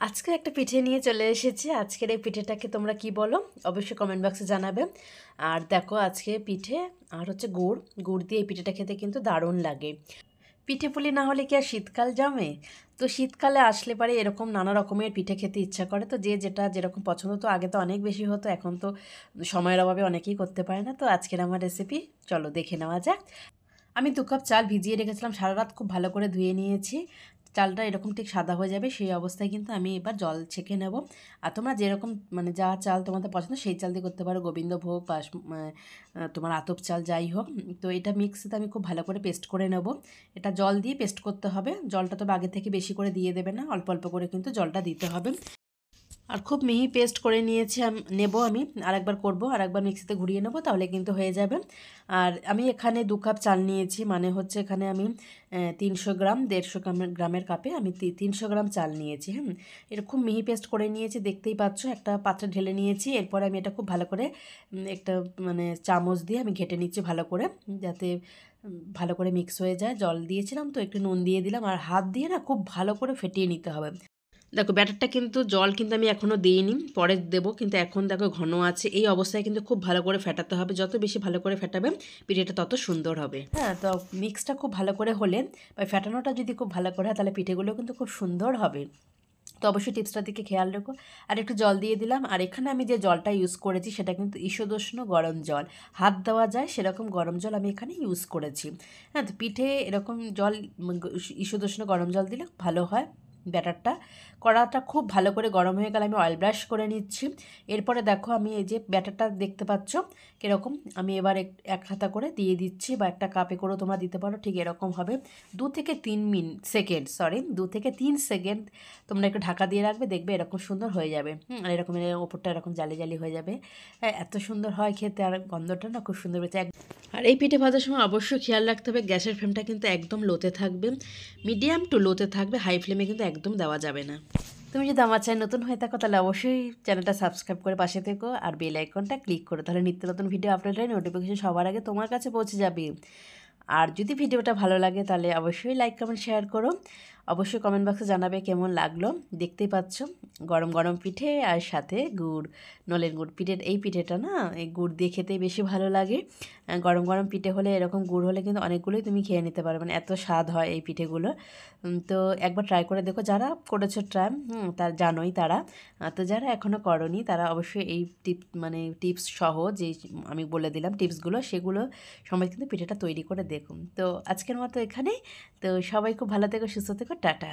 আজকে একটা পিঠে নিয়ে চলে এসেছি। আজকের এই পিঠেটাকে তোমরা কি বলো অবশ্যই কমেন্ট বক্সে জানাবে। আর দেখো আজকে পিঠে আর হচ্ছে গুড় গুড় দিয়ে এই পিঠেটা খেতে কিন্তু দারুণ লাগে। পিঠে পুলি না হলে কি আর শীতকাল জমে? তো শীতকালে আসলে পারে এরকম নানা রকমের পিঠে খেতে ইচ্ছা করে। তো যে যেটা যেরকম পছন্দ, তো আগে তো অনেক বেশি হতো, এখন তো সময়ের অভাবে অনেকেই করতে পারে না। তো আজকের আমার রেসিপি চলো দেখে নেওয়া যাক। আমি 2 কাপ চাল ভিজিয়ে রেখেছিলাম সারা রাত, খুব ভালো করে ধুয়ে নিয়েছি। চালটা এরকম ঠিক সাদা হয়ে যাবে, সেই অবস্থায় কিন্তু আমি এবার জল ছেঁকে নেব। আর তোমরা যেরকম মানে যা চাল তোমাদের পছন্দ সেই চাল দিয়ে করতে পারো, গোবিন্দভোগ তোমার আতপ চাল যাই হোক। তো এটা মিক্সিতে আমি খুব ভালো করে পেস্ট করে নেব। এটা জল দিয়ে পেস্ট করতে হবে, জলটা তবে আগে থেকে বেশি করে দিয়ে দেবে না, অল্প অল্প করে কিন্তু জলটা দিতে হবে। আর খুব মিহি পেস্ট করে নিয়েছি নেব আমি, আরেকবার করব, আরেকবার মিক্সিতে ঘুরিয়ে নেব, তাহলে কিন্তু হয়ে যাবে। আর আমি এখানে 2 কাপ চাল নিয়েছি, মানে হচ্ছে এখানে আমি 300 গ্রাম 150 গ্রামের কাপে আমি 300 গ্রাম চাল নিয়েছি। এটা খুব মিহি পেস্ট করে নিয়েছি, দেখতেই পাচ্ছ। একটা পাত্রে ঢেলে নিয়েছি, এরপর আমি এটা খুব ভালো করে একটা মানে চামচ দিয়ে আমি ঘেটে নিচ্ছি ভালো করে, যাতে ভালো করে মিক্স হয়ে যায়। জল দিয়েছিলাম তো একটু নুন দিয়ে দিলাম, আর হাত দিয়ে না খুব ভালো করে ফেটিয়ে নিতে হবে। দেখো ব্যাটারটা কিন্তু জল কিন্তু আমি এখনও দিইনি, পরে দেবো, কিন্তু এখন দেখো ঘন আছে। এই অবস্থায় কিন্তু খুব ভালো করে ফেটাতে হবে, যত বেশি ভালো করে ফেটাবে পিঠেটা তত সুন্দর হবে। হ্যাঁ, তো মিক্সটা খুব ভালো করে হলে বা ফেটানোটা যদি খুব ভালো করে হয় তাহলে পিঠেগুলো কিন্তু খুব সুন্দর হবে। তো অবশ্যই টিপসটার দিকে খেয়াল রেখো। আর একটু জল দিয়ে দিলাম, আর এখানে আমি যে জলটা ইউজ করেছি সেটা কিন্তু ঈষদুষ্ণ গরম জল, হাত দেওয়া যায় সেরকম গরম জল আমি এখানে ইউজ করেছি। হ্যাঁ, তো পিঠে এরকম জল ঈষদুষ্ণ গরম জল দিলে ভালো হয় ব্যাটারটা। কড়াটা খুব ভালো করে গরম হয়ে গেলে আমি অয়েল ব্রাশ করে নিচ্ছি। এরপরে দেখো আমি এই যে ব্যাটারটা দেখতে পাচ্ছ কীরকম, আমি এবার এক হাতা করে দিয়ে দিচ্ছি, বা একটা কাপে করেও তোমরা দিতে পারো, ঠিক এরকম হবে। 2 থেকে 3 সেকেন্ড তোমরা একটু ঢাকা দিয়ে রাখবে, দেখবে এরকম সুন্দর হয়ে যাবে। আর এরকম ওপরটা এরকম জালি জালি হয়ে যাবে। হ্যাঁ, এত সুন্দর হয় খেতে, আর গন্ধটা না খুব সুন্দর বেঁচে। আর এই পিঠে ভাজার সময় অবশ্যই খেয়াল রাখতে হবে গ্যাসের ফ্লেমটা কিন্তু একদম লোতে থাকবে, মিডিয়াম টু লোতে থাকবে, হাই ফ্লেমে কিন্তু একদম দেওয়া যাবে না। তুমি যদি আমার চ্যানেল নতুন হয়ে থাকো তাহলে অবশ্যই চ্যানেলটা সাবস্ক্রাইব করে পাশে থেকো, আর বেল আইকনটা ক্লিক করো, তাহলে নিত্য নতুন ভিডিও আপলোড হয়ে নোটিফিকেশন সবার আগে তোমার কাছে পৌঁছে যাবে। আর যদি ভিডিওটা ভালো লাগে তাহলে অবশ্যই লাইক কমেন্ট শেয়ার করো। অবশ্যই কমেন্ট বক্সে জানাবে কেমন লাগলো। দেখতেই পাচ্ছ গরম গরম পিঠে আর সাথে গুড়, নলেন গুড় এই পিঠেটা না এই গুড় দিয়ে খেতেই বেশি ভালো লাগে। গরম গরম পিঠে হলে এরকম গুড় হলে কিন্তু অনেকগুলোই তুমি খেয়ে নিতে পারবে, মানে এত স্বাদ হয় এই পিঠেগুলো। তো একবার ট্রাই করে দেখো, যারা করেছো ট্রাই তার জানোই তারা। তো যারা এখনও করনি তারা অবশ্যই এই টিপস সহ যে আমি বলে দিলাম টিপসগুলো, সেগুলো সময় কিন্তু পিঠেটা তৈরি করে দেখুন। তো আজকের মতো এখানেই। তো সবাই খুব ভালো থেকো, সুস্থ থেকো, টাটা।